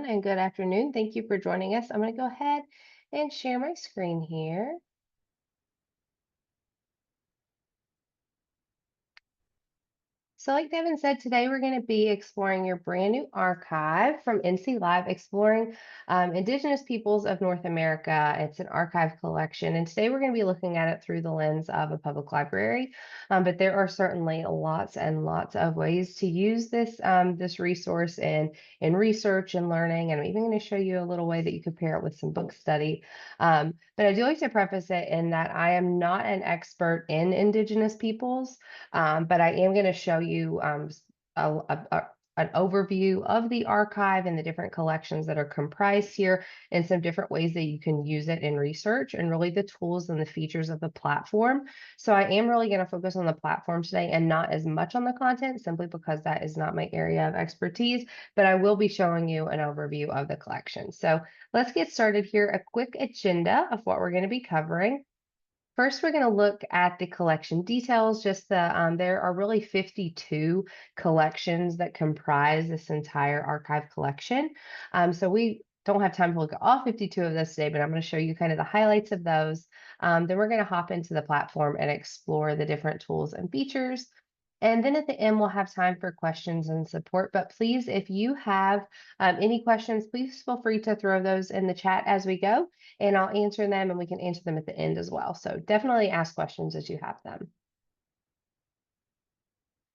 everyone, and good afternoon. Thank you for joining us. I'm going to go ahead and share my screen here. So like Devin said, today we're going to be exploring your brand new archive from NC Live, exploring Indigenous peoples of North America. It's an archive collection, and today we're going to be looking at it through the lens of a public library. But there are certainly lots and lots of ways to use this resource in research and learning, and I'm even going to show you a little way that you could pair it with some book study. But I do like to preface it in that I am not an expert in Indigenous peoples. But I am going to show you an overview of the archive and the different collections that are comprised here, and some different ways that you can use it in research, and really the tools and the features of the platform. So I am really going to focus on the platform today and not as much on the content, simply because that is not my area of expertise, but I will be showing you an overview of the collection. So let's get started here. A quick agenda of what we're going to be covering. First, we're going to look at the collection details. There are really 52 collections that comprise this entire archive collection. So we don't have time to look at all 52 of those today, but I'm going to show you kind of the highlights of those. Then we're going to hop into the platform and explore the different tools and features. And then at the end, we'll have time for questions and support. But please, if you have any questions, please feel free to throw those in the chat as we go, and I'll answer them, and we can answer them at the end as well. So definitely ask questions as you have them.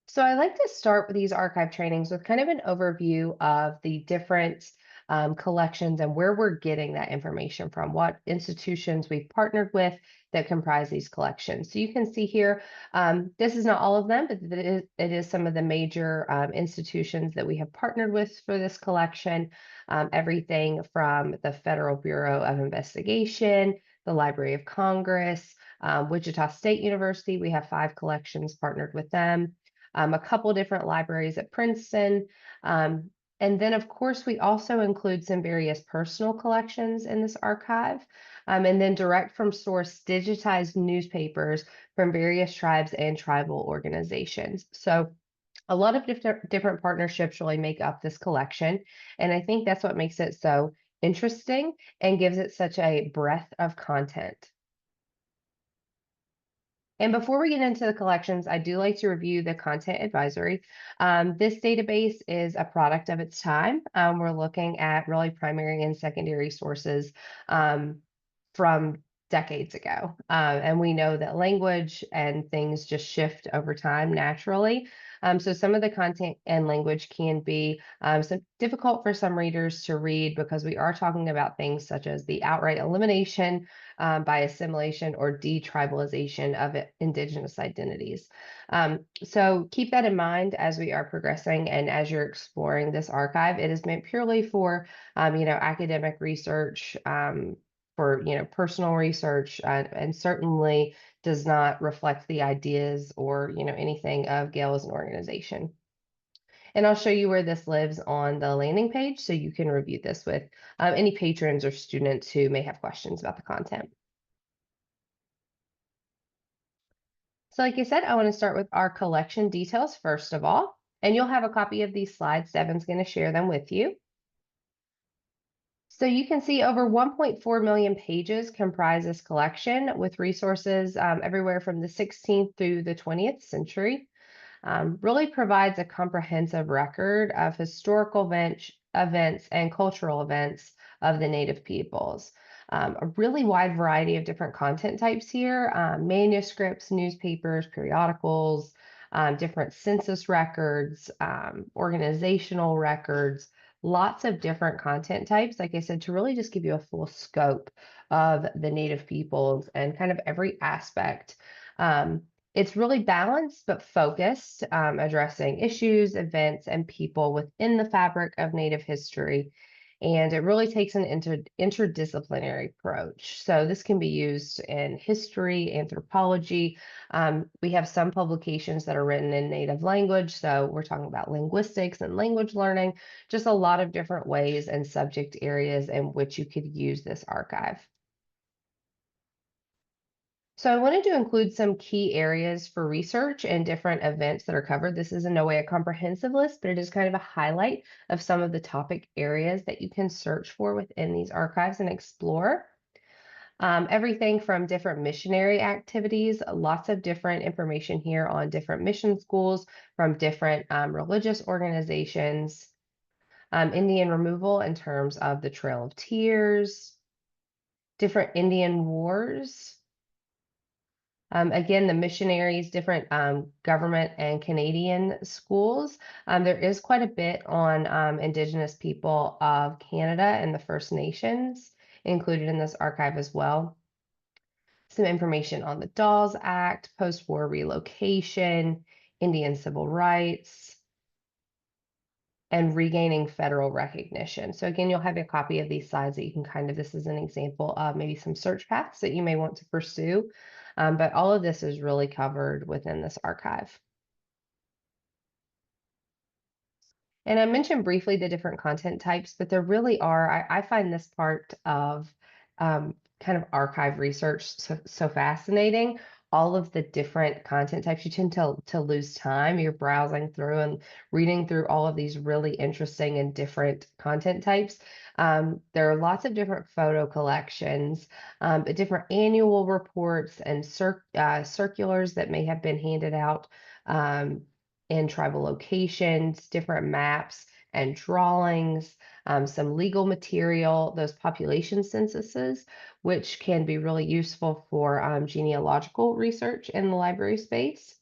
So I like to start with these archive trainings with kind of an overview of the different collections and where we're getting that information from, what institutions we've partnered with that comprise these collections. So you can see here, this is not all of them, but it is some of the major institutions that we have partnered with for this collection. Everything from the Federal Bureau of Investigation, the Library of Congress, Wichita State University. We have 5 collections partnered with them. A couple different libraries at Princeton. And then, of course, we also include some various personal collections in this archive, and then direct from source digitized newspapers from various tribes and tribal organizations. So a lot of different partnerships really make up this collection. And I think that's what makes it so interesting and gives it such a breadth of content. And before we get into the collections, I do like to review the content advisory. This database is a product of its time. We're looking at really primary and secondary sources from decades ago. And we know that language and things just shift over time naturally. So some of the content and language can be difficult for some readers to read, because we are talking about things such as the outright elimination by assimilation or detribalization of Indigenous identities. So keep that in mind as we are progressing and as you're exploring this archive. It is meant purely for academic research, for personal research, and certainly does not reflect the ideas or anything of Gale as an organization. And I'll show you where this lives on the landing page, so you can review this with any patrons or students who may have questions about the content. So like I said, I want to start with our collection details first of all, and you'll have a copy of these slides. Devin's going to share them with you. So you can see over 1.4 million pages comprise this collection, with resources everywhere from the 16th through the 20th century. Really provides a comprehensive record of historical events and cultural events of the Native peoples. A really wide variety of different content types here: manuscripts, newspapers, periodicals, different census records, organizational records, lots of different content types, like I said, to really just give you a full scope of the Native peoples and kind of every aspect. It's really balanced but focused, addressing issues, events, and people within the fabric of Native history. And it really takes an interdisciplinary approach. So this can be used in history, anthropology. We have some publications that are written in Native language. So we're talking about linguistics and language learning, just a lot of different ways and subject areas in which you could use this archive. So I wanted to include some key areas for research and different events that are covered. This is in no way a comprehensive list, but it is kind of a highlight of some of the topic areas that you can search for within these archives and explore. Everything from different missionary activities, lots of different information here on different mission schools from different religious organizations, Indian removal in terms of the Trail of Tears, different Indian wars. Again, the missionaries, different government and Canadian schools. There is quite a bit on Indigenous people of Canada and the First Nations included in this archive as well. Some information on the Dawes Act, post-war relocation, Indian civil rights, and regaining federal recognition. So again, you'll have a copy of these slides that you can this is an example of maybe some search paths that you may want to pursue. But all of this is really covered within this archive. And I mentioned briefly the different content types, but there really are, I find this part of kind of archive research so fascinating. All of the different content types, you tend to lose time. You're browsing through and reading through all of these really interesting and different content types. There are lots of different photo collections, different annual reports and circulars that may have been handed out. In tribal locations, different maps and drawings, some legal material, those population censuses, which can be really useful for genealogical research in the library space,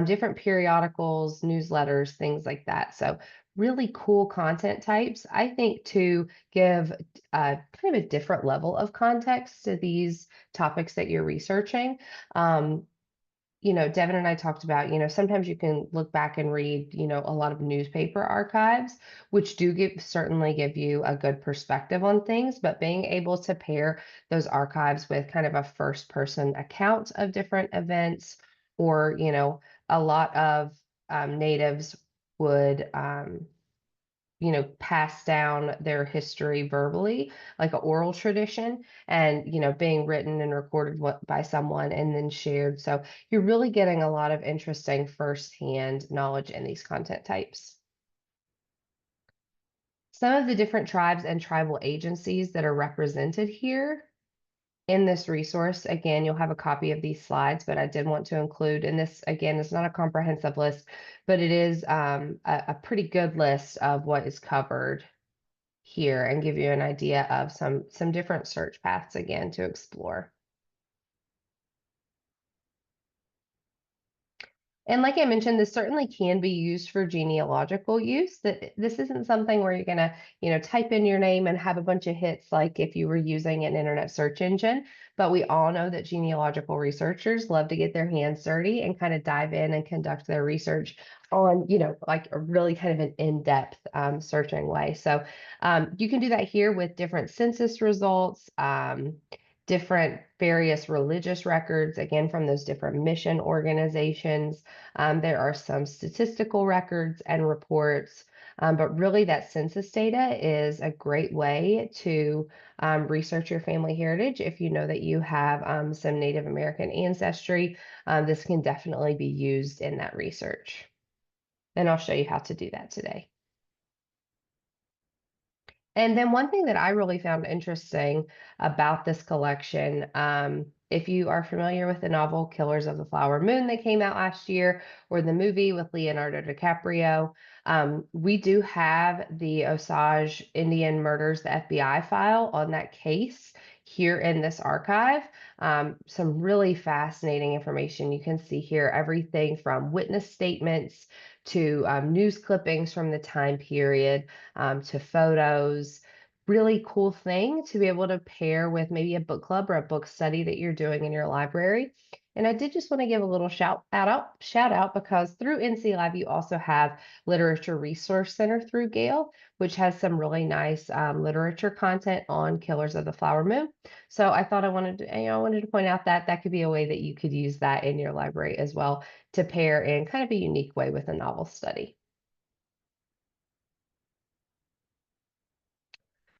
different periodicals, newsletters, things like that. So really cool content types, I think, to give kind of a different level of context to these topics that you're researching. Devin and I talked about, sometimes you can look back and read, a lot of newspaper archives, which do certainly give you a good perspective on things, but being able to pair those archives with kind of a first person account of different events, or, a lot of natives would pass down their history verbally, like an oral tradition, and being written and recorded by someone and then shared. So you're really getting a lot of interesting firsthand knowledge in these content types. Some of the different tribes and tribal agencies that are represented here in this resource, again, you'll have a copy of these slides, but I did want to include, and this, again, is not a comprehensive list, but it is a pretty good list of what is covered here, and give you an idea of some different search paths again to explore. And like I mentioned, this certainly can be used for genealogical use. That this isn't something where you're gonna, type in your name and have a bunch of hits like if you were using an internet search engine. But we all know that genealogical researchers love to get their hands dirty and kind of dive in and conduct their research on, like a really kind of an in-depth searching way. So you can do that here with different census results. Different various religious records, again, from those different mission organizations. There are some statistical records and reports, but really that census data is a great way to research your family heritage. If you know that you have some Native American ancestry, this can definitely be used in that research. And I'll show you how to do that today. And then one thing that I really found interesting about this collection, if you are familiar with the novel Killers of the Flower Moon that came out last year, or the movie with Leonardo DiCaprio, we do have the Osage Indian murders, the FBI file on that case here in this archive. Some really fascinating information. You can see here everything from witness statements to news clippings from the time period, to photos. Really cool thing to be able to pair with maybe a book club or a book study that you're doing in your library. And I did just want to give a little shout out because through NC Live, you also have Literature Resource Center through Gale, which has some really nice literature content on Killers of the Flower Moon. So I thought I wanted to point out that that could be a way that you could use that in your library as well, to pair in kind of a unique way with a novel study.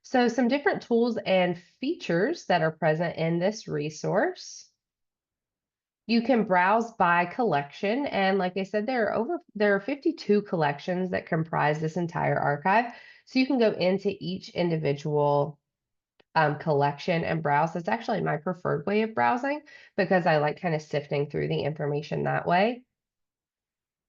So some different tools and features that are present in this resource. You can browse by collection, and like I said, there are 52 collections that comprise this entire archive. So you can go into each individual collection and browse. That's actually my preferred way of browsing because I like kind of sifting through the information that way.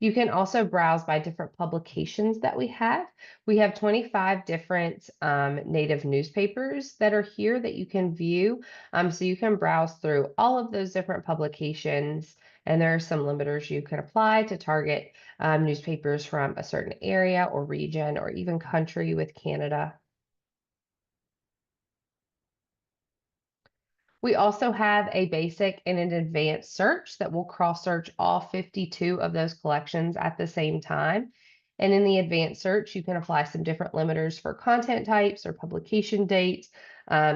You can also browse by different publications that we have. We have 25 different native newspapers that are here that you can view. So you can browse through all of those different publications, and there are some limiters you can apply to target newspapers from a certain area or region or even country with Canada. We also have a basic and an advanced search that will cross search all 52 of those collections at the same time. And in the advanced search, you can apply some different limiters for content types or publication dates,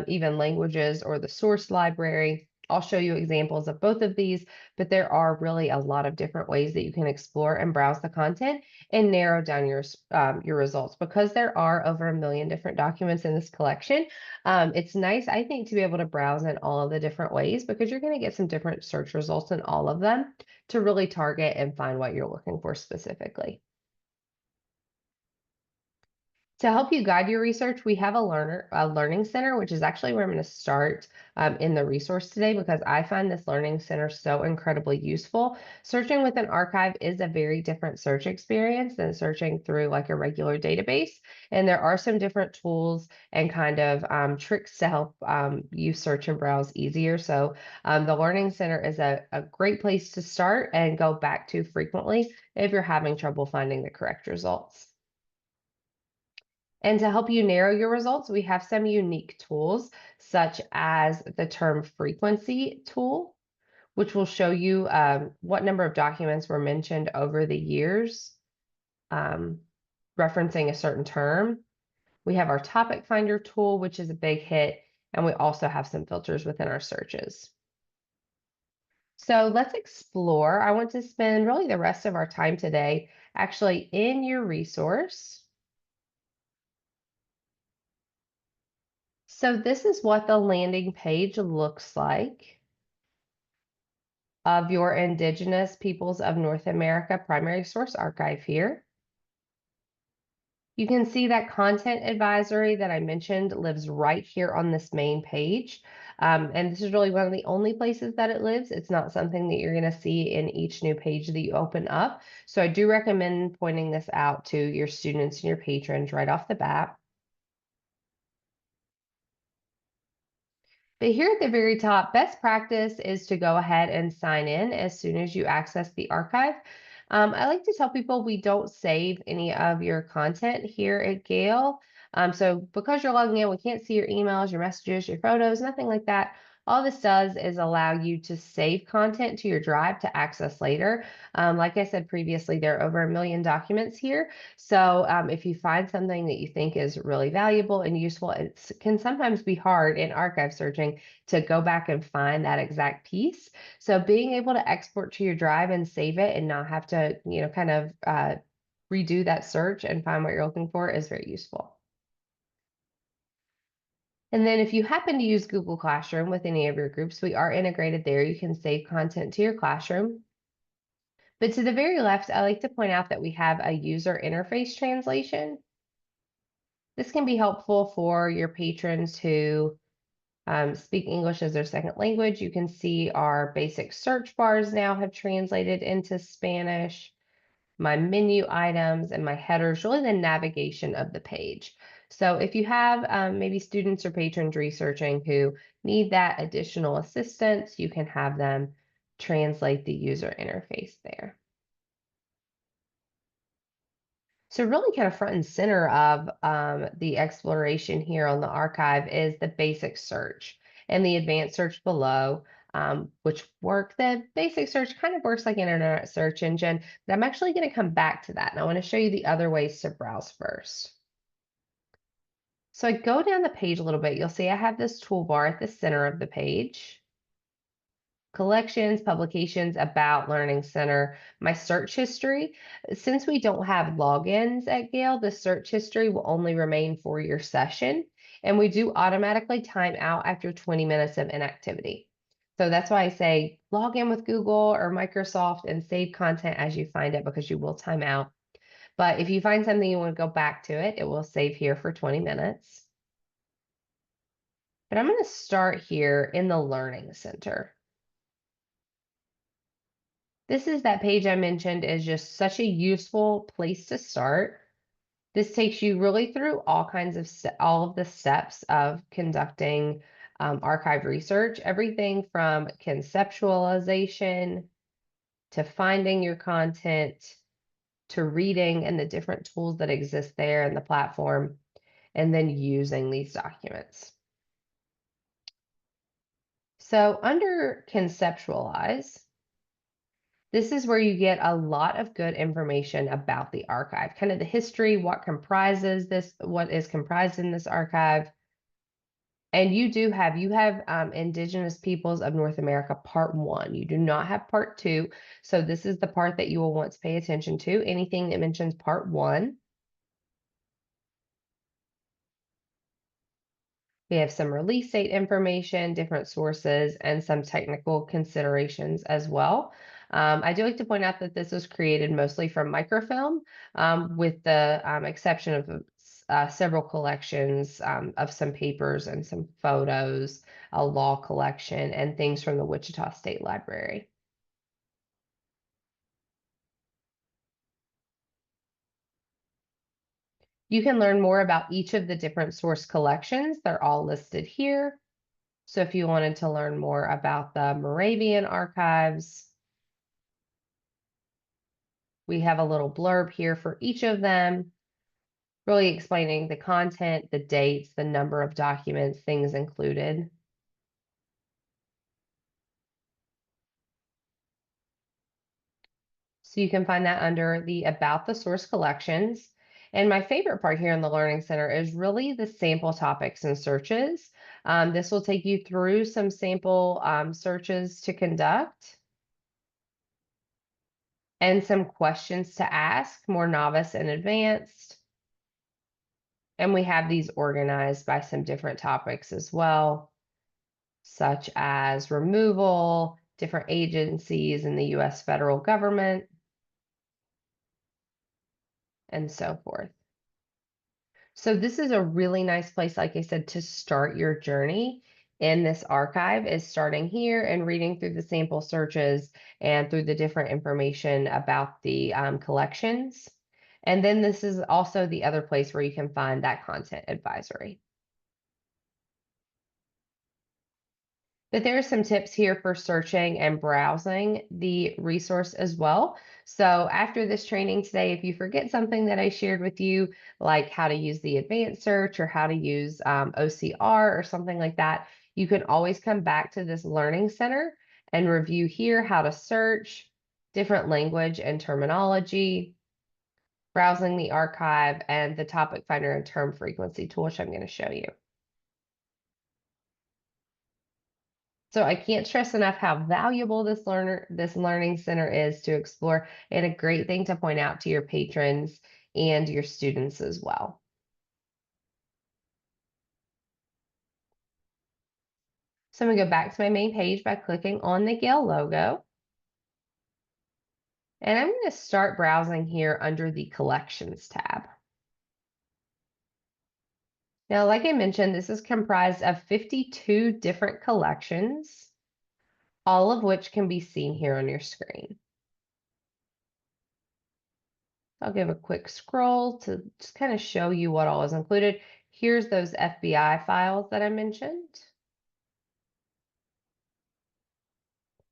even languages or the source library. I'll show you examples of both of these, but there are really a lot of different ways that you can explore and browse the content and narrow down your results. Because there are over 1 million different documents in this collection, it's nice, I think, to be able to browse in all of the different ways because you're going to get some different search results in all of them to really target and find what you're looking for specifically. To help you guide your research, we have a learning center, which is actually where I'm going to start in the resource today because I find this learning center so incredibly useful. Searching with an archive is a very different search experience than searching through like a regular database. And there are some different tools and kind of tricks to help you search and browse easier. So the learning center is a great place to start and go back to frequently if you're having trouble finding the correct results. And to help you narrow your results, we have some unique tools, such as the term frequency tool, which will show you what number of documents were mentioned over the years, um, referencing a certain term. We have our topic finder tool, which is a big hit, and we also have some filters within our searches. So let's explore. I want to spend really the rest of our time today actually in your resource. So this is what the landing page looks like of your Indigenous Peoples of North America primary source archive here. You can see that content advisory that I mentioned lives right here on this main page. And this is really one of the only places that it lives. It's not something that you're going to see in each new page that you open up. So I do recommend pointing this out to your students and your patrons right off the bat. But here at the very top, best practice is to go ahead and sign in as soon as you access the archive. I like to tell people we don't save any of your content here at Gale. So because you're logging in, we can't see your emails, your messages, your photos, nothing like that. All this does is allow you to save content to your drive to access later. Like I said previously, there are over 1 million documents here. So if you find something that you think is really valuable and useful, it can sometimes be hard in archive searching to go back and find that exact piece. So being able to export to your drive and save it and not have to, kind of redo that search and find what you're looking for is very useful. And then if you happen to use Google Classroom with any of your groups, we are integrated there. You can save content to your classroom. But to the very left, I like to point out that we have a user interface translation. This can be helpful for your patrons who speak English as their second language. You can see our basic search bars now have translated into Spanish, my menu items and my headers, really the navigation of the page. So if you have maybe students or patrons researching who need that additional assistance, you can have them translate the user interface there. So really kind of front and center of the exploration here on the archive is the basic search and the advanced search below, the basic search kind of works like an internet search engine, but I'm actually going to come back to that. And I want to show you the other ways to browse first. So I go down the page a little bit, you'll see I have this toolbar at the center of the page. Collections, publications, about, learning center, my search history. Since we don't have logins at Gale, the search history will only remain for your session, and we do automatically time out after 20 minutes of inactivity. So that's why I say log in with Google or Microsoft and save content as you find it because you will time out. But if you find something you want to go back to it, it will save here for 20 minutes. But I'm going to start here in the Learning Center. This is that page I mentioned is just such a useful place to start. This takes you really through all of the steps of conducting archive research, everything from conceptualization to finding your content to reading and the different tools that exist there in the platform, and then using these documents. So under conceptualize, this is where you get a lot of good information about the archive, kind of the history, what is comprised in this archive. And you have Indigenous Peoples of North America Part 1. You do not have Part 2. So this is the part that you will want to pay attention to. Anything that mentions Part 1. We have some release date information, different sources, and some technical considerations as well. I do like to point out that this was created mostly from microfilm, with the exception of several collections of some papers and some photos, a law collection, and things from the Wichita State Library. You can learn more about each of the different source collections. They're all listed here. So if you wanted to learn more about the Moravian archives, we have a little blurb here for each of them, really explaining the content, the dates, the number of documents, things included. So you can find that under the About the Source collections. And my favorite part here in the Learning Center is really the sample topics and searches. This will take you through some sample searches to conduct and some questions to ask, more novice and advanced. And we have these organized by some different topics as well, such as removal, different agencies in the US federal government, and so forth. So this is a really nice place, like I said, to start your journey in this archive, is starting here and reading through the sample searches and through the different information about the collections. And then this is also the other place where you can find that content advisory. But there are some tips here for searching and browsing the resource as well. So after this training today, if you forget something that I shared with you, like how to use the advanced search or how to use OCR or something like that, you can always come back to this Learning Center and review here how to search, different language and terminology, browsing the archive, and the topic finder and term frequency tool, which I'm going to show you. So I can't stress enough how valuable this learning center is to explore, and a great thing to point out to your patrons and your students as well. So I'm going to go back to my main page by clicking on the Gale logo. And I'm going to start browsing here under the Collections tab. Now, like I mentioned, this is comprised of 52 different collections, all of which can be seen here on your screen. I'll give a quick scroll to just kind of show you what all is included. Here's those FBI files that I mentioned.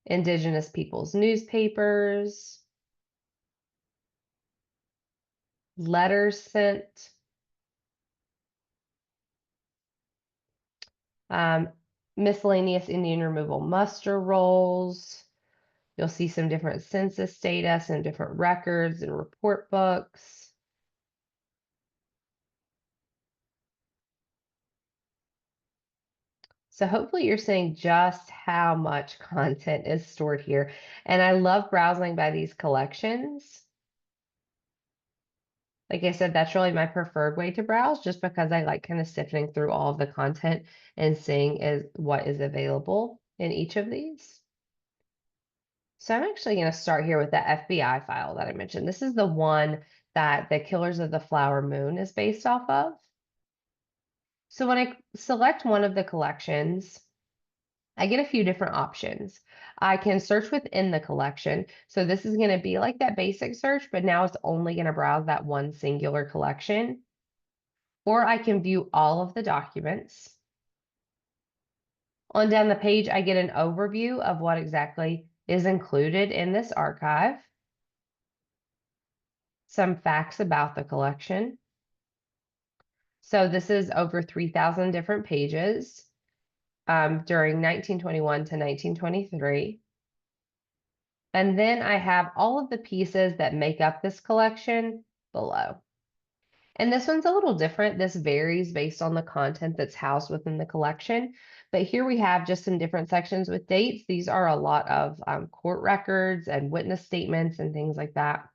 Indigenous peoples newspapers, letters sent, um, miscellaneous Indian removal muster rolls. You'll see some different census data, some different records and report books. So hopefully you're seeing just how much content is stored here. And I love browsing by these collections. Like I said, that's really my preferred way to browse, just because I like kind of sifting through all of the content and seeing what is available in each of these. So I'm actually going to start here with the FBI file that I mentioned. This is the one that the Killers of the Flower Moon is based off of. So when I select one of the collections, I get a few different options. I can search within the collection. So this is going to be like that basic search, but now it's only going to browse that one singular collection. Or I can view all of the documents. On down the page, I get an overview of what exactly is included in this archive, some facts about the collection. So this is over 3,000 different pages during 1921 to 1923. And then I have all of the pieces that make up this collection below. And this one's a little different. This varies based on the content that's housed within the collection. But here we have just some different sections with dates. These are a lot of court records and witness statements and things like that.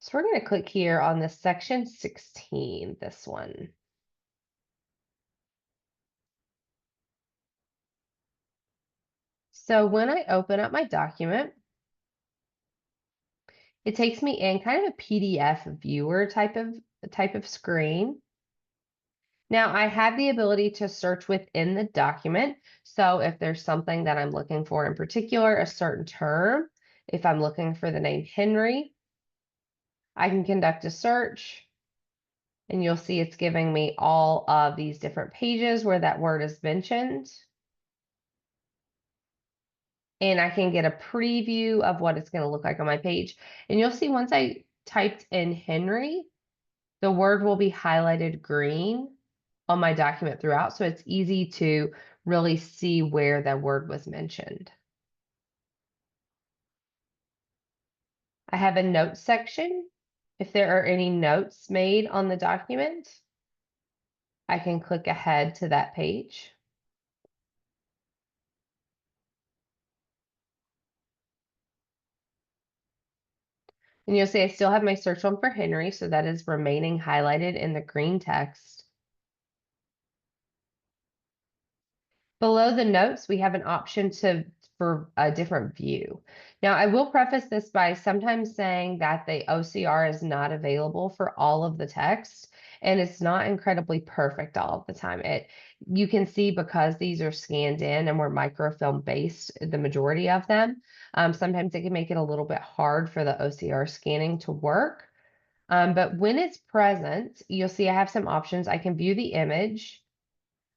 So we're going to click here on this section 16, this one. So when I open up my document, it takes me in kind of a PDF viewer type of screen. Now I have the ability to search within the document. So if there's something that I'm looking for in particular, a certain term, if I'm looking for the name Henry, I can conduct a search and you'll see it's giving me all of these different pages where that word is mentioned. And I can get a preview of what it's going to look like on my page. And you'll see once I typed in Henry, the word will be highlighted green on my document throughout, so it's easy to really see where that word was mentioned. I have a notes section. If there are any notes made on the document, I can click ahead to that page. And you'll see I still have my search on for Henry, so that is remaining highlighted in the green text. Below the notes, we have an option for a different view. Now, I will preface this by sometimes saying that the OCR is not available for all of the text, and it's not incredibly perfect all of the time. You can see because these are scanned in and we're microfilm based, the majority of them, sometimes it can make it a little bit hard for the OCR scanning to work. But when it's present, you'll see I have some options. I can view the image.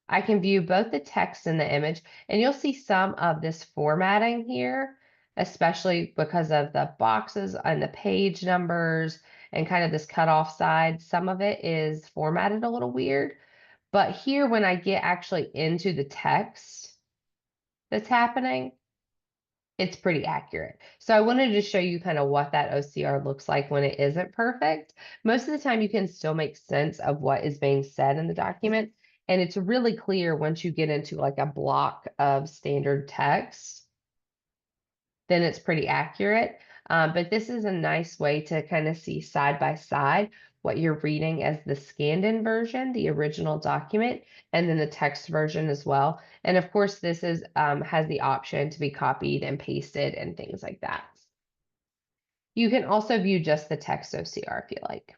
I can view both the text and the image, and you'll see some of this formatting here, especially because of the boxes and the page numbers and kind of this cutoff side. Some of it is formatted a little weird, but here when I get actually into the text that's happening, it's pretty accurate. So I wanted to show you kind of what that OCR looks like when it isn't perfect. Most of the time you can still make sense of what is being said in the document. And it's really clear once you get into like a block of standard text, then it's pretty accurate. But this is a nice way to kind of see side by side what you're reading as the scanned in version, the original document, and then the text version as well. And of course, this is has the option to be copied and pasted and things like that. You can also view just the text OCR if you like.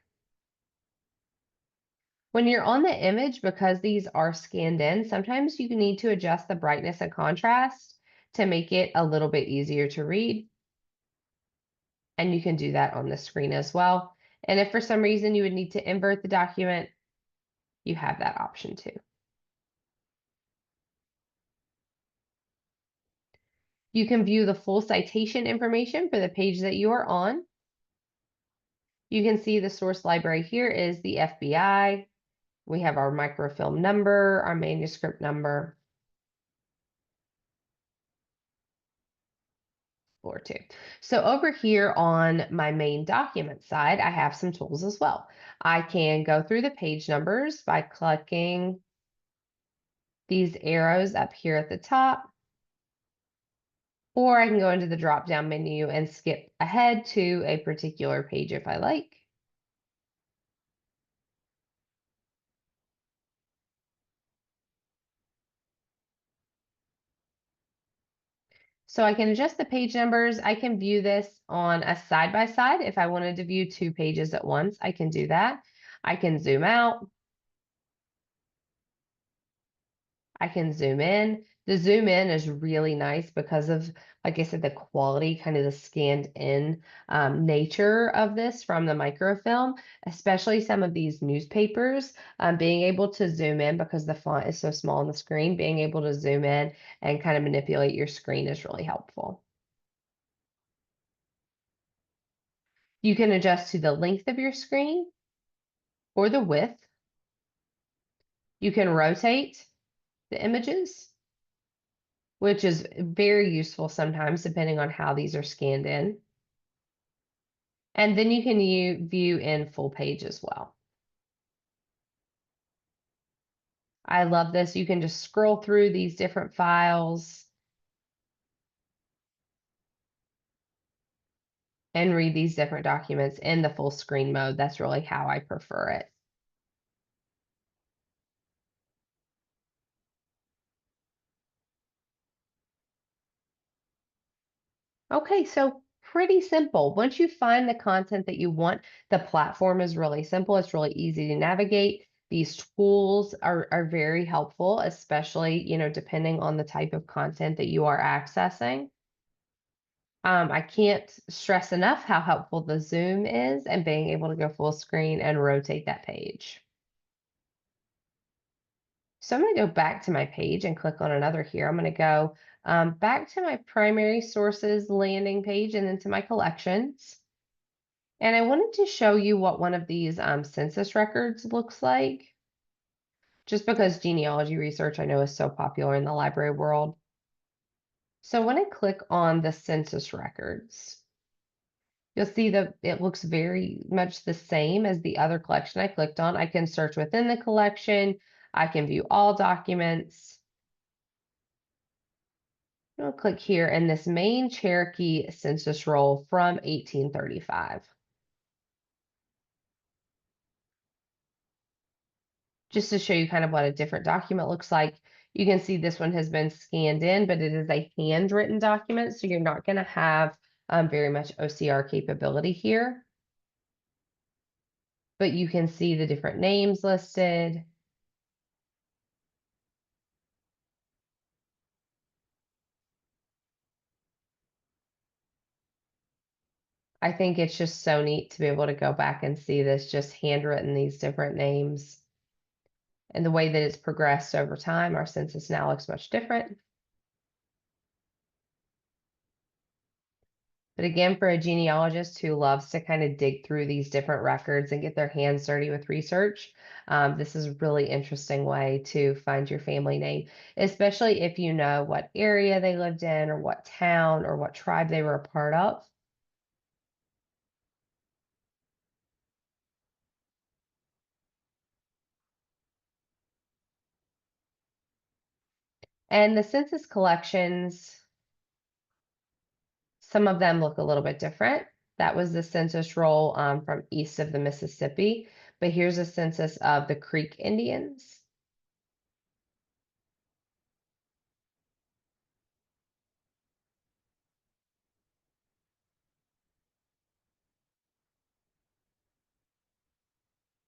When you're on the image, because these are scanned in, sometimes you need to adjust the brightness and contrast to make it a little bit easier to read. And you can do that on the screen as well. And if for some reason you would need to invert the document, you have that option too. You can view the full citation information for the page that you are on. You can see the source library here is the FBI. We have our microfilm number, our manuscript number, or two. So over here on my main document side, I have some tools as well. I can go through the page numbers by clicking these arrows up here at the top, or I can go into the drop-down menu and skip ahead to a particular page if I like. So I can adjust the page numbers. I can view this on a side by side. If I wanted to view two pages at once, I can do that. I can zoom out. I can zoom in. The zoom in is really nice because of, like I said, the quality, kind of the scanned in nature of this from the microfilm, especially some of these newspapers. Being able to zoom in because the font is so small on the screen, being able to zoom in and kind of manipulate your screen is really helpful. You can adjust to the length of your screen or the width. You can rotate the images, which is very useful sometimes depending on how these are scanned in. And then you can view in full page as well. I love this. You can just scroll through these different files and read these different documents in the full screen mode. That's really how I prefer it. Okay, so pretty simple. Once you find the content that you want, the platform is really simple. It's really easy to navigate. These tools are very helpful, especially, depending on the type of content that you are accessing. I can't stress enough how helpful the zoom is and being able to go full screen and rotate that page. So I'm going to go back to my page and click on another here. I'm going to go back to my primary sources landing page and then to my collections. And I wanted to show you what one of these census records looks like, just because genealogy research I know is so popular in the library world. So when I click on the census records, you'll see that it looks very much the same as the other collection I clicked on. I can search within the collection. I can view all documents. I'll click here in this main Cherokee census roll from 1835. Just to show you kind of what a different document looks like. You can see this one has been scanned in, but it is a handwritten document, so you're not going to have very much OCR capability here. But you can see the different names listed. I think it's just so neat to be able to go back and see this just handwritten, these different names. And the way that it's progressed over time, our census now looks much different. But again, for a genealogist who loves to kind of dig through these different records and get their hands dirty with research, this is a really interesting way to find your family name, especially if you know what area they lived in or what town or what tribe they were a part of. And the census collections, some of them look a little bit different. That was the census roll from east of the Mississippi, but here's a census of the Creek Indians.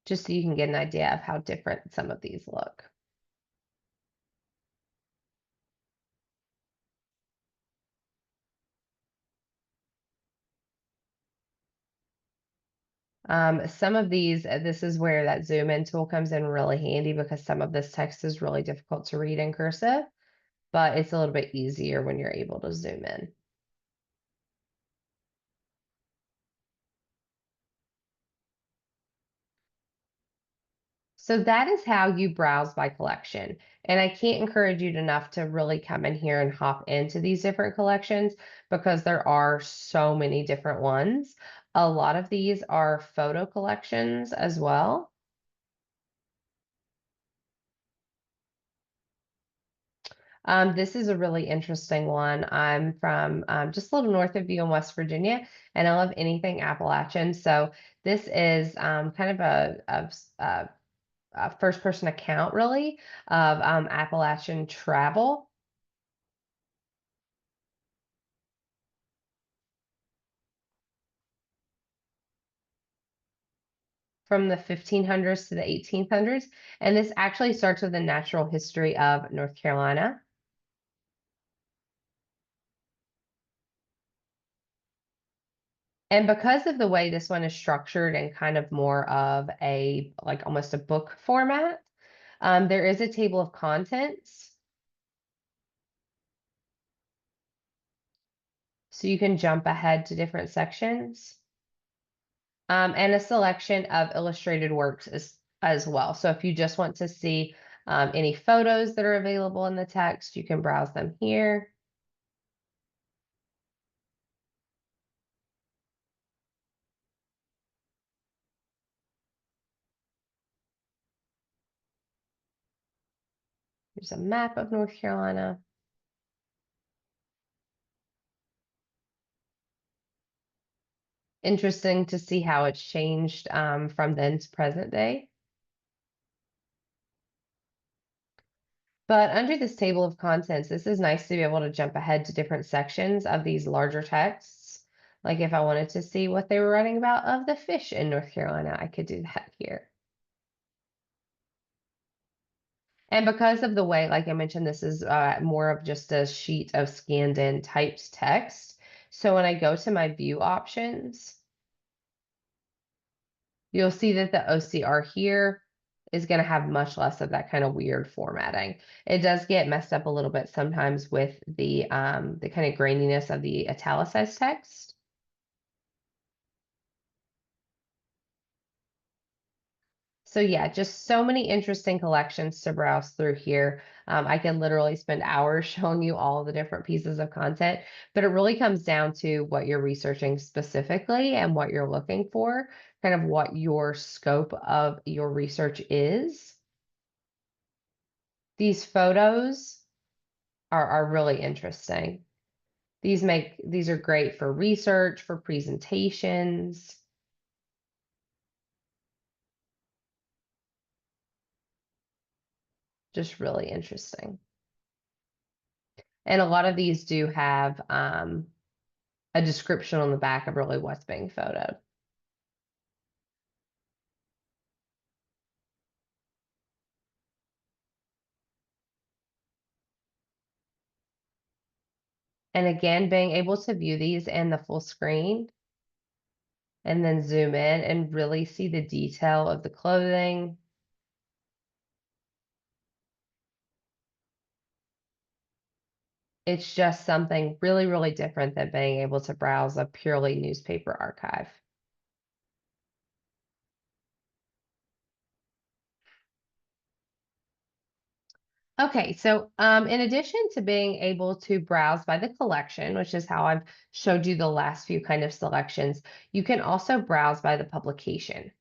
Just so you can get an idea of how different some of these look. Some of these, this is where that zoom in tool comes in really handy because some of this text is really difficult to read in cursive, but it's a little bit easier when you're able to zoom in. So that is how you browse by collection. And I can't encourage you enough to really come in here and hop into these different collections because there are so many different ones. A lot of these are photo collections as well. This is a really interesting one. I'm from just a little north of you in West Virginia, and I love anything Appalachian. So this is kind of a first-person account, really, of Appalachian travel. from the 1500s to the 1800s. And this actually starts with the natural history of North Carolina. And because of the way this one is structured and kind of more of a, like almost a book format, there is a table of contents. So you can jump ahead to different sections. And a selection of illustrated works as well. So if you just want to see any photos that are available in the text, you can browse them here. There's a map of North Carolina. Interesting to see how it's changed from then to present day. But under this table of contents, this is nice to be able to jump ahead to different sections of these larger texts. Like if I wanted to see what they were writing about of the fish in North Carolina, I could do that here. And because of the way, like I mentioned, this is more of just a sheet of scanned in typed text. So when I go to my view options, you'll see that the OCR here is going to have much less of that kind of weird formatting. It does get messed up a little bit sometimes with the kind of graininess of the italicized text. So yeah, just so many interesting collections to browse through here. I can literally spend hours showing you all the different pieces of content, but it really comes down to what you're researching specifically and what you're looking for, kind of what your scope of your research is. These photos are really interesting. These are great for research, for presentations. Just really interesting. And a lot of these do have a description on the back of really what's being photoed. And again, being able to view these in the full screen and then zoom in and really see the detail of the clothing. It's just something really, really different than being able to browse a purely newspaper archive. Okay, so in addition to being able to browse by the collection, which is how I've showed you the last few kind of selections, you can also browse by the publication.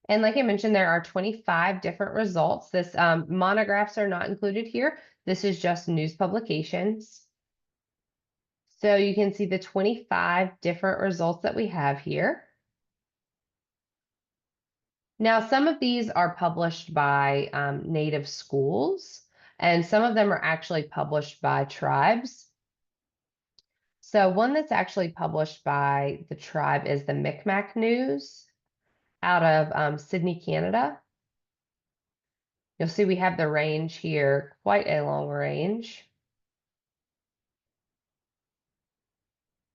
And like I mentioned, there are 25 different results. This monographs are not included here. This is just news publications. So you can see the 25 different results that we have here. Now, some of these are published by native schools, and some of them are actually published by tribes. So one that's actually published by the tribe is the Micmac News out of Sydney, Canada. You'll see we have the range here, quite a long range.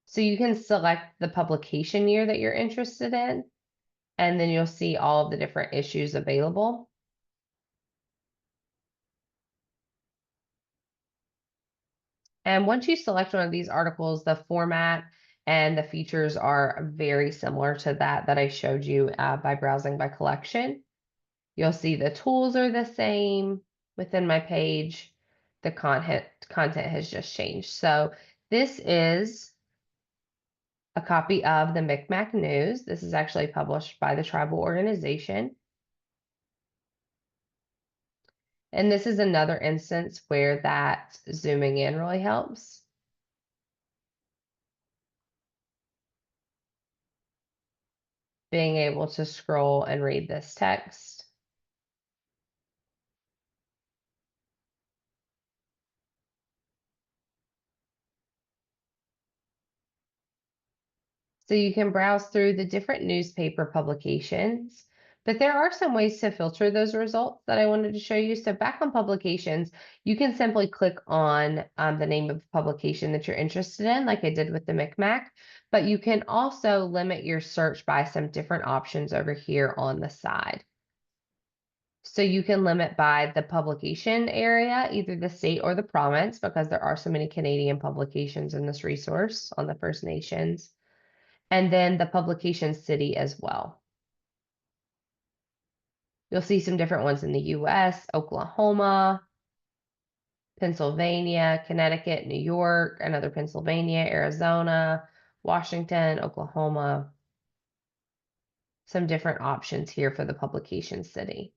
So you can select the publication year that you're interested in, and then you'll see all of the different issues available. And once you select one of these articles, the format and the features are very similar to that I showed you by browsing by collection. You'll see the tools are the same within my page. The content has just changed. So this is a copy of the Micmac News. This is actually published by the tribal organization. And this is another instance where that zooming in really helps. Being able to scroll and read this text. So you can browse through the different newspaper publications, but there are some ways to filter those results that I wanted to show you. So back on publications, you can simply click on the name of the publication that you're interested in, like I did with the Micmac, but you can also limit your search by some different options over here on the side. So you can limit by the publication area, either the state or the province, because there are so many Canadian publications in this resource on the First Nations, and then the publication city as well. You'll see some different ones in the US, Oklahoma, Pennsylvania, Connecticut, New York, another Pennsylvania, Arizona, Washington, Oklahoma. Some different options here for the publication city.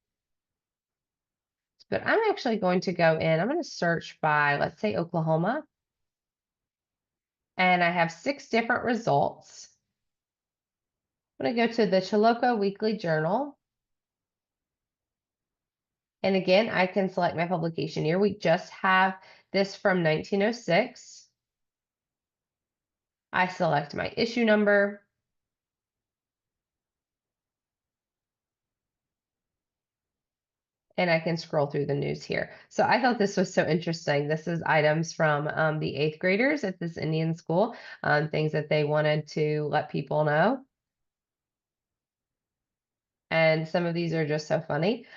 But I'm actually going to go in, I'm going to search by, let's say, Oklahoma. And I have 6 different results. I'm going to go to the Chilocco Weekly Journal. And again, I can select my publication year. We just have this from 1906. I select my issue number. And I can scroll through the news here. So I thought this was so interesting. This is items from the 8th graders at this Indian school, things that they wanted to let people know. And some of these are just so funny.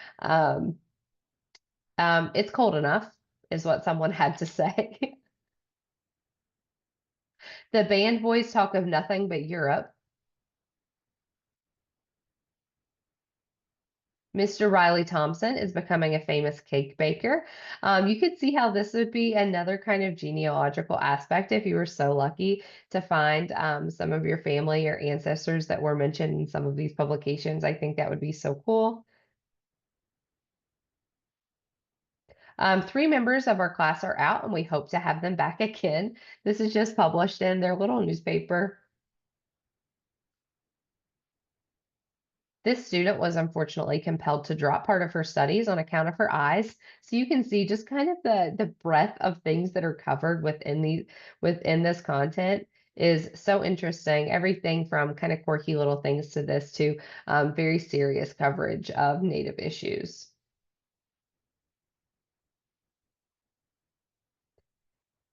It's cold enough, is what someone had to say. The band boys talk of nothing but Europe. Mr. Riley Thompson is becoming a famous cake baker. You could see how this would be another kind of genealogical aspect if you were so lucky to find some of your family or ancestors that were mentioned in some of these publications. I think that would be so cool. 3 members of our class are out, and we hope to have them back again. This is just published in their little newspaper. This student was unfortunately compelled to drop part of her studies on account of her eyes. So you can see just kind of the breadth of things that are covered within this content is so interesting. Everything from kind of quirky little things to this to very serious coverage of Native issues.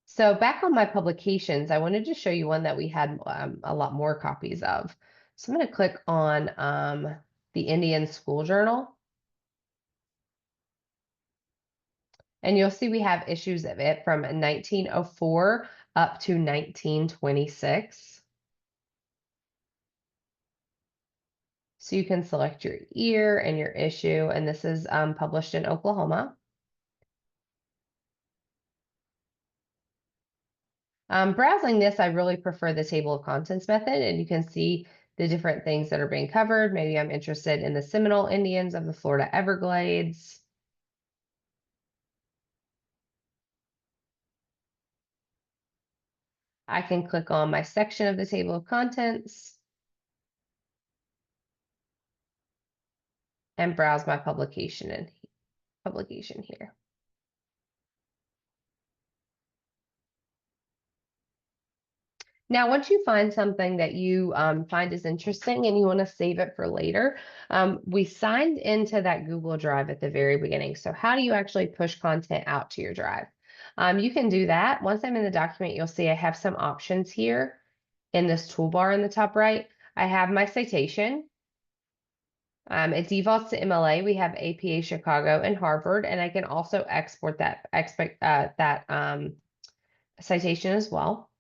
So back on my publications, I wanted to show you one that we had a lot more copies of. So I'm going to click on the Indian School Journal. And you'll see we have issues of it from 1904 up to 1926. So you can select your year and your issue, and this is published in Oklahoma. Browsing this, I really prefer the table of contents method, and you can see the different things that are being covered. Maybe I'm interested in the Seminole Indians of the Florida Everglades. I can click on my section of the table of contents and browse my publication here. Now, once you find something that you find is interesting and you want to save it for later, we signed into that Google Drive at the very beginning. So how do you actually push content out to your drive? You can do that. Once I'm in the document, you'll see I have some options here in this toolbar in the top right. I have my citation. It defaults to MLA. We have APA Chicago and Harvard, and I can also export that citation as well.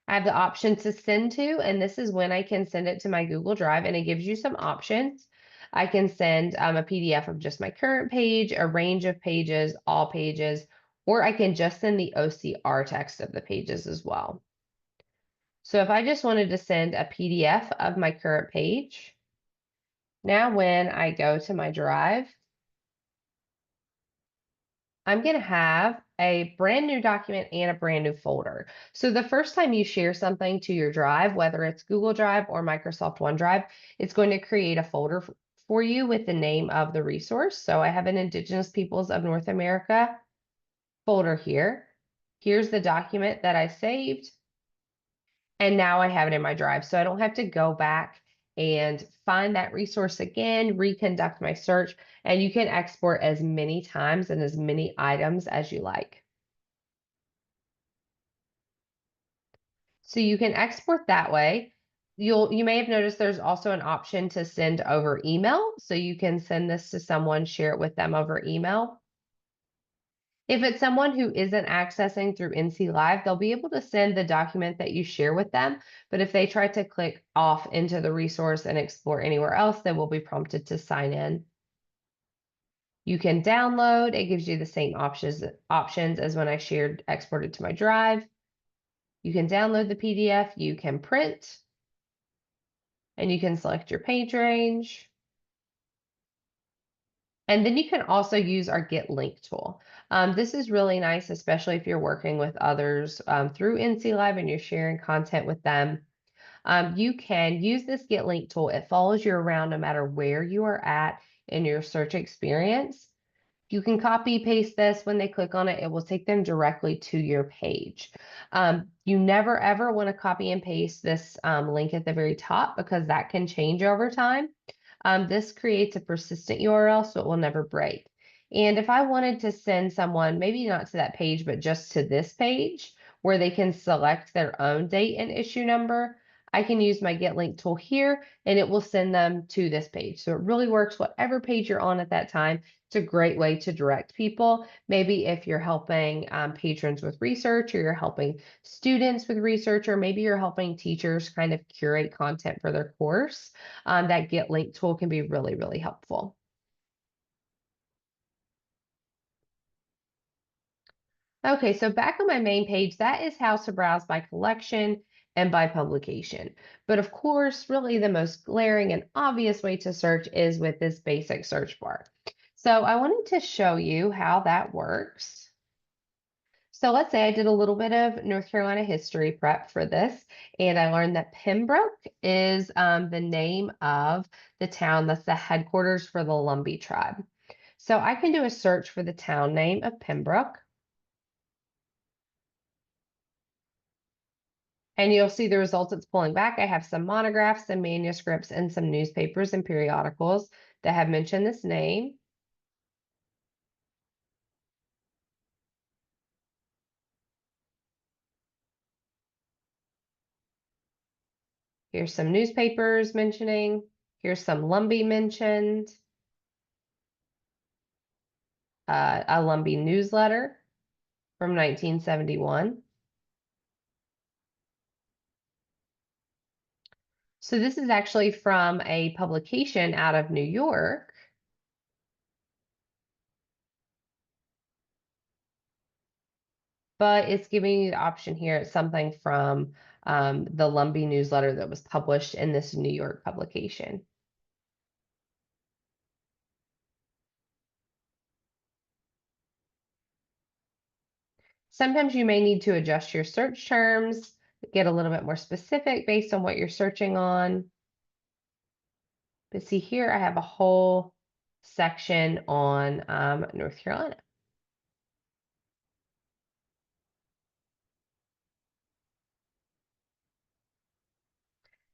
I have the option to send to, and this is when I can send it to my Google Drive, and it gives you some options. I can send a PDF of just my current page, a range of pages, all pages, or I can just send the OCR text of the pages as well. So if I just wanted to send a PDF of my current page, now when I go to my drive, I'm going to have a brand new document and a brand new folder. So the first time you share something to your drive, whether it's Google Drive or Microsoft OneDrive, it's going to create a folder for you with the name of the resource. So I have an Indigenous Peoples of North America folder here. Here's the document that I saved. And now I have it in my drive, so I don't have to go back and find that resource again, reconduct my search, and you can export as many times and as many items as you like. So you can export that way. You may have noticed there's also an option to send over email, so you can send this to someone, share it with them over email. If it's someone who isn't accessing through NC Live, they'll be able to send the document that you share with them. But if they try to click off into the resource and explore anywhere else, they will be prompted to sign in. You can download. It gives you the same options as when I exported to my drive. You can download the PDF. You can print, and you can select your page range. And then you can also use our Get Link tool. This is really nice, especially if you're working with others through NC Live and you're sharing content with them. You can use this Get Link tool. It follows you around no matter where you are at in your search experience. You can copy paste this. When they click on it, it will take them directly to your page. You never ever want to copy and paste this link at the very top because that can change over time. This creates a persistent URL, so it will never break. And if I wanted to send someone, maybe not to that page, but just to this page where they can select their own date and issue number, I can use my Get Link tool here and it will send them to this page. So it really works whatever page you're on at that time. It's a great way to direct people. Maybe if you're helping patrons with research, or you're helping students with research, or maybe you're helping teachers kind of curate content for their course, that Get Link tool can be really, really helpful. Okay, so back on my main page, that is how to browse by collection and by publication. But of course, really the most glaring and obvious way to search is with this basic search bar. So I wanted to show you how that works. So let's say I did a little bit of North Carolina history prep for this, and I learned that Pembroke is the name of the town that's the headquarters for the Lumbee tribe. So I can do a search for the town name of Pembroke, and you'll see the results it's pulling back. I have some monographs, some manuscripts, and some newspapers and periodicals that have mentioned this name. Here's some newspapers mentioning. Here's some Lumbee mentioned. A Lumbee newsletter from 1971. So this is actually from a publication out of New York. But it's giving you the option here. It's something from the Lumbee newsletter that was published in this New York publication. Sometimes you may need to adjust your search terms, get a little bit more specific based on what you're searching on. But see here, I have a whole section on North Carolina.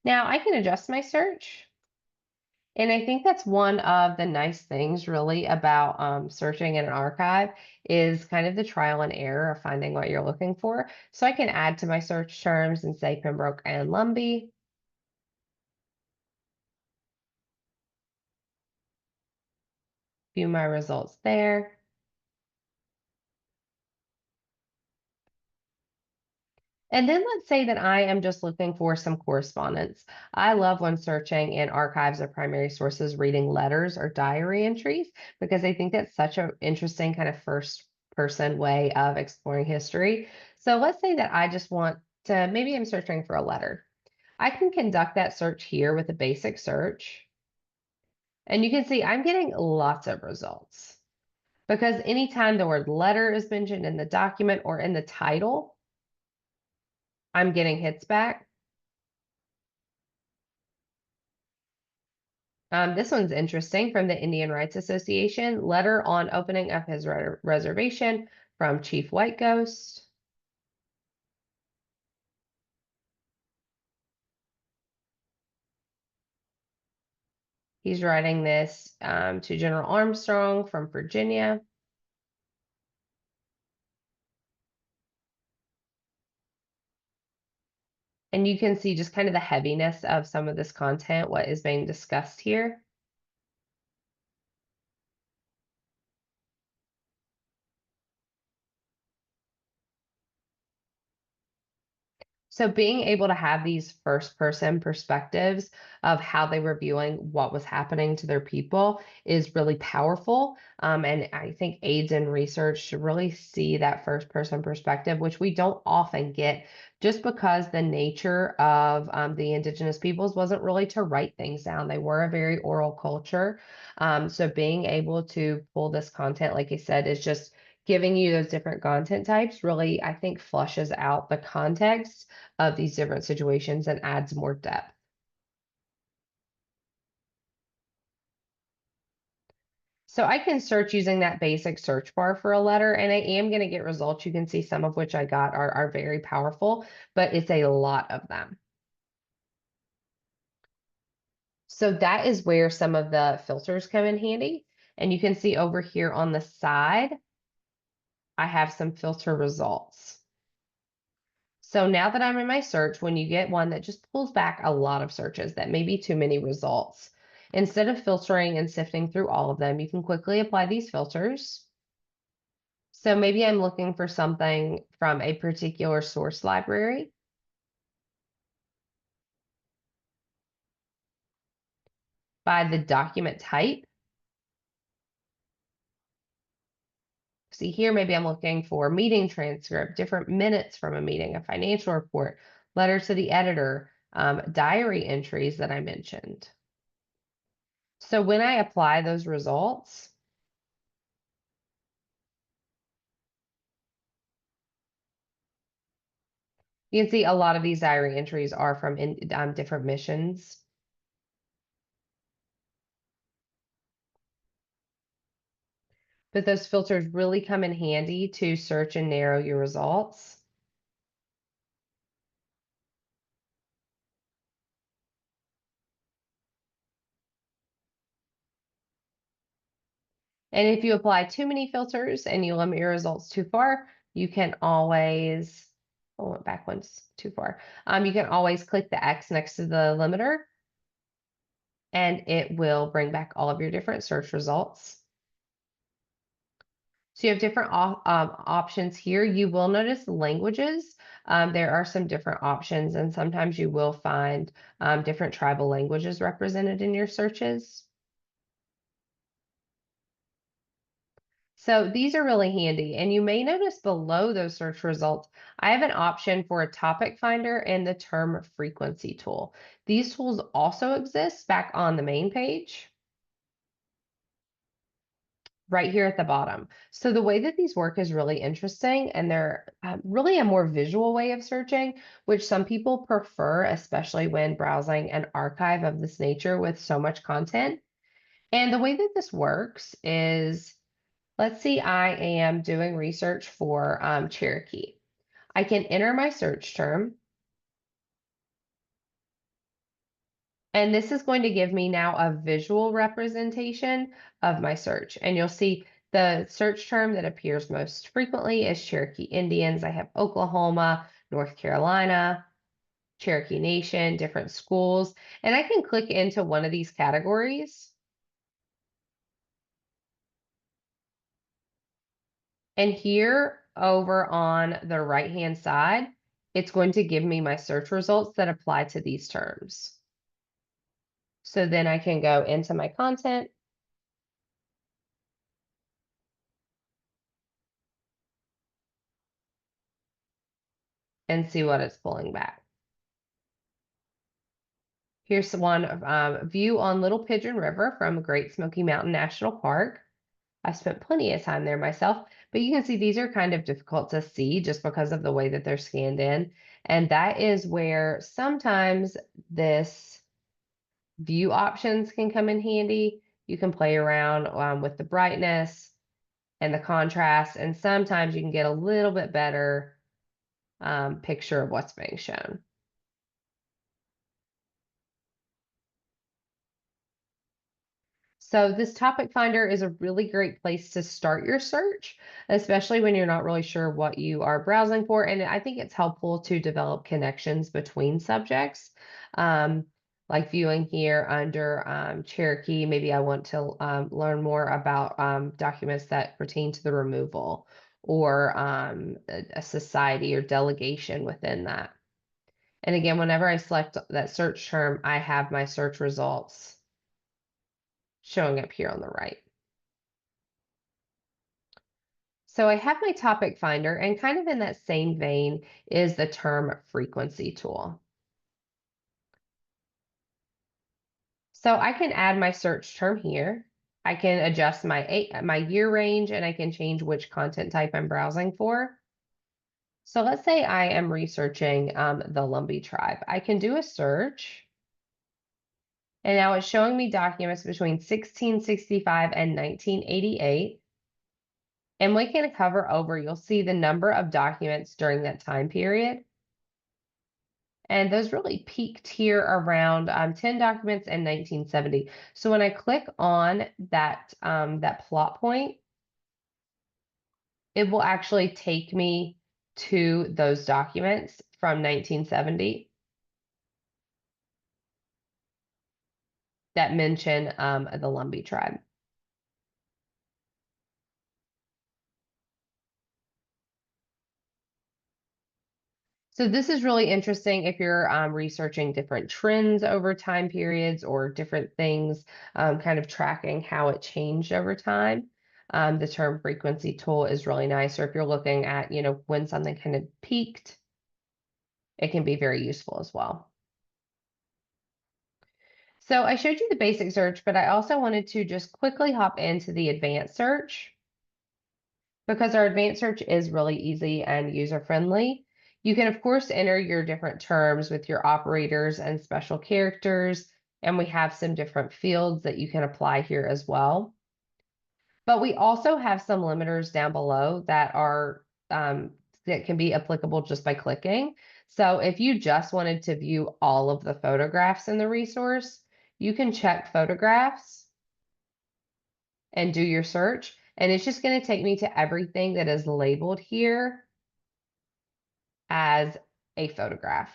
Now I can adjust my search. And I think that's one of the nice things really about searching in an archive is kind of the trial and error of finding what you're looking for. So I can add to my search terms and say Pembroke and Lumbee. View my results there. And then let's say that I am just looking for some correspondence. I love when searching in archives or primary sources, reading letters or diary entries, because I think that's such an interesting kind of first person way of exploring history. So let's say that I just want to, maybe I'm searching for a letter. I can conduct that search here with a basic search. And you can see I'm getting lots of results because anytime the word letter is mentioned in the document or in the title, I'm getting hits back. This one's interesting from the Indian Rights Association. Letter on opening of his reservation from Chief White Ghost. He's writing this to General Armstrong from Virginia. And you can see just kind of the heaviness of some of this content, what is being discussed here. So being able to have these first person perspectives of how they were viewing what was happening to their people is really powerful. And I think aides in research should really see that first person perspective, which we don't often get just because the nature of the indigenous peoples wasn't really to write things down. They were a very oral culture. So being able to pull this content, like I said, is just giving you those different content types really, I think, flushes out the context of these different situations and adds more depth. So I can search using that basic search bar for a letter, and I am going to get results. You can see some of which I got are very powerful, but it's a lot of them. So that is where some of the filters come in handy. And you can see over here on the side, I have some filter results. So now that I'm in my search, when you get one that just pulls back a lot of searches, that may be too many results, instead of filtering and sifting through all of them, you can quickly apply these filters. So maybe I'm looking for something from a particular source library. By the document type. See here, maybe I'm looking for meeting transcript, different minutes from a meeting, a financial report, letter to the editor, diary entries that I mentioned. So when I apply those results, you can see a lot of these diary entries are from different missions. But those filters really come in handy to search and narrow your results. And if you apply too many filters and you limit your results too far, you can always, oh, I went back once too far. You can always click the X next to the limiter and it will bring back all of your different search results. So you have different options here. You will notice languages. There are some different options, and sometimes you will find different tribal languages represented in your searches. So these are really handy, and you may notice below those search results, I have an option for a topic finder and the term frequency tool. These tools also exist back on the main page, right here at the bottom. So the way that these work is really interesting, and they're really a more visual way of searching, which some people prefer, especially when browsing an archive of this nature with so much content. And the way that this works is, let's see, I am doing research for Cherokee. I can enter my search term, and this is going to give me now a visual representation of my search. And you'll see the search term that appears most frequently is Cherokee Indians. I have Oklahoma, North Carolina, Cherokee Nation, different schools, and I can click into one of these categories. And here over on the right-hand side, it's going to give me my search results that apply to these terms. So then I can go into my content and see what it's pulling back. Here's one view on Little Pigeon River from Great Smoky Mountain National Park. I've spent plenty of time there myself, but you can see these are kind of difficult to see just because of the way that they're scanned in. And that is where sometimes this view options can come in handy. You can play around with the brightness and the contrast, and sometimes you can get a little bit better picture of what's being shown. So this topic finder is a really great place to start your search, especially when you're not really sure what you are browsing for. And I think it's helpful to develop connections between subjects. Um, like viewing here under Cherokee, maybe I want to learn more about documents that pertain to the removal or a society or delegation within that. And again, whenever I select that search term, I have my search results showing up here on the right. So I have my topic finder, and kind of in that same vein is the term frequency tool. So I can add my search term here. I can adjust my year range, and I can change which content type I'm browsing for. So let's say I am researching the Lumbee tribe. I can do a search, and now it's showing me documents between 1665 and 1988. And we can hover over, you'll see the number of documents during that time period. And those really peaked here around 10 documents in 1970. So when I click on that plot point, it will actually take me to those documents from 1970 that mention the Lumbee tribe. So this is really interesting if you're researching different trends over time periods or different things, kind of tracking how it changed over time. The term frequency tool is really nice. Or if you're looking at, when something kind of peaked, it can be very useful as well. So I showed you the basic search, but I also wanted to just quickly hop into the advanced search, because our advanced search is really easy and user-friendly. You can, of course, enter your different terms with your operators and special characters, and we have some different fields that you can apply here as well. But we also have some limiters down below that are that can be applicable just by clicking. So if you just wanted to view all of the photographs in the resource, you can check photographs and do your search. And it's just going to take me to everything that is labeled here as a photograph.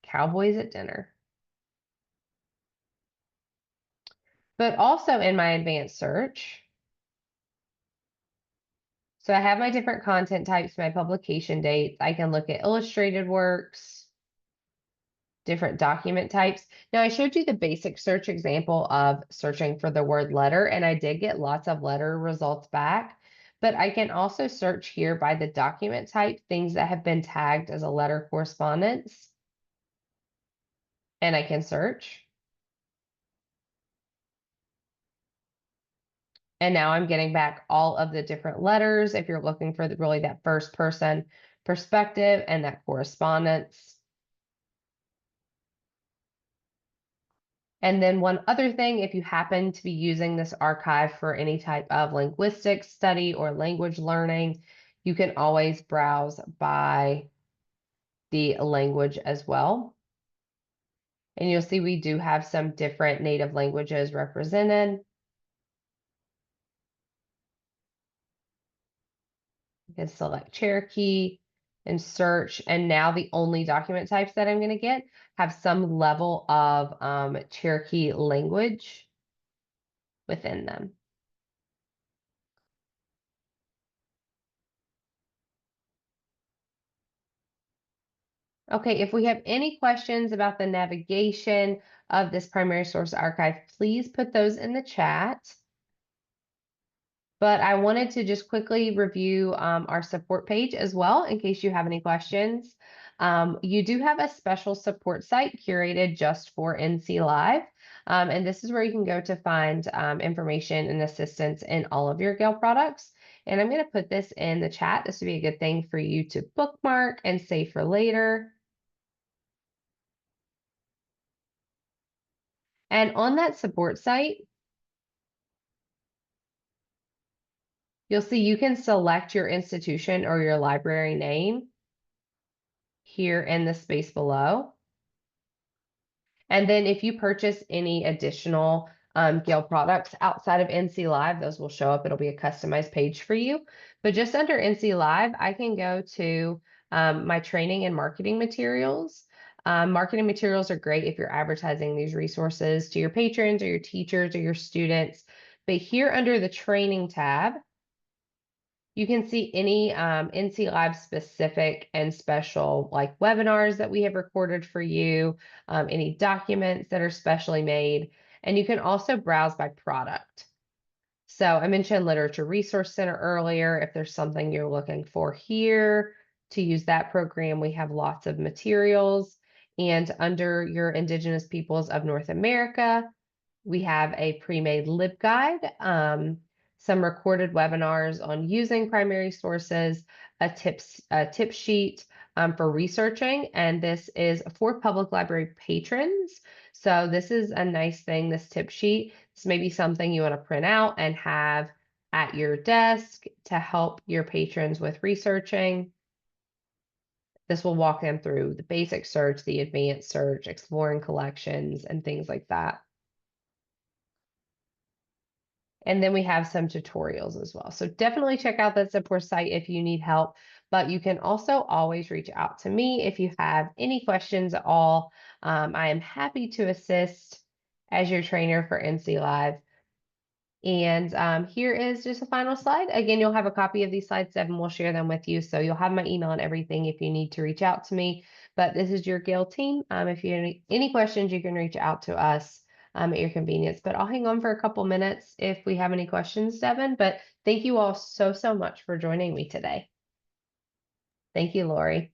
Cowboys at dinner. But also in my advanced search, so I have my different content types, my publication dates. I can look at illustrated works, different document types. Now I showed you the basic search example of searching for the word letter, and I did get lots of letter results back, but I can also search here by the document type, things that have been tagged as a letter correspondence, and I can search. And now I'm getting back all of the different letters if you're looking for really that first person perspective and that correspondence. And then one other thing, if you happen to be using this archive for any type of linguistics study or language learning, you can always browse by the language as well. And you'll see we do have some different native languages represented. You can select Cherokee and search. And now the only document types that I'm going to get have some level of Cherokee language within them. Okay, if we have any questions about the navigation of this primary source archive, please put those in the chat. But I wanted to just quickly review our support page as well, in case you have any questions. You do have a special support site curated just for NC Live. And this is where you can go to find information and assistance in all of your Gale products. And I'm going to put this in the chat. This would be a good thing for you to bookmark and save for later. And on that support site, you'll see you can select your institution or your library name here in the space below. And then if you purchase any additional Gale products outside of NC Live, those will show up. It'll be a customized page for you. But just under NC Live, I can go to my training and marketing materials. Marketing materials are great if you're advertising these resources to your patrons or your teachers or your students. But here under the training tab, you can see any NC Live specific and special like webinars that we have recorded for you, any documents that are specially made, and you can also browse by product. So I mentioned Literature Resource Center earlier. If there's something you're looking for here to use that program, we have lots of materials. And under your Indigenous Peoples of North America, we have a pre-made LibGuide, some recorded webinars on using primary sources, a tip sheet for researching, and this is for public library patrons. So this is a nice thing, this tip sheet. This may be something you want to print out and have at your desk to help your patrons with researching. This will walk them through the basic search, the advanced search, exploring collections, and things like that. And then we have some tutorials as well. So definitely check out that support site if you need help, but you can also always reach out to me if you have any questions at all. I am happy to assist as your trainer for NC Live. And here is just a final slide. Again, you'll have a copy of these slides, Devin will share them with you. So you'll have my email and everything if you need to reach out to me. But this is your Gale team. If you have any questions, you can reach out to us at your convenience. But I'll hang on for a couple minutes if we have any questions, Devin. But thank you all so, so much for joining me today. Thank you, Lori.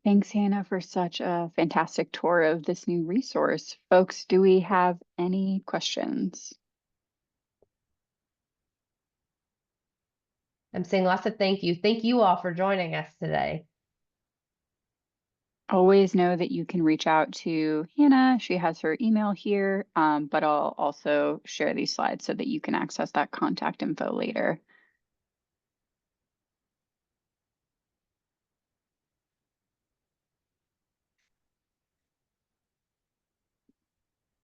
Thanks, Hannah, for such a fantastic tour of this new resource. Folks, do we have any questions? I'm saying lots of thank you. Thank you all for joining us today. Always know that you can reach out to Hannah. She has her email here, but I'll also share these slides so that you can access that contact info later.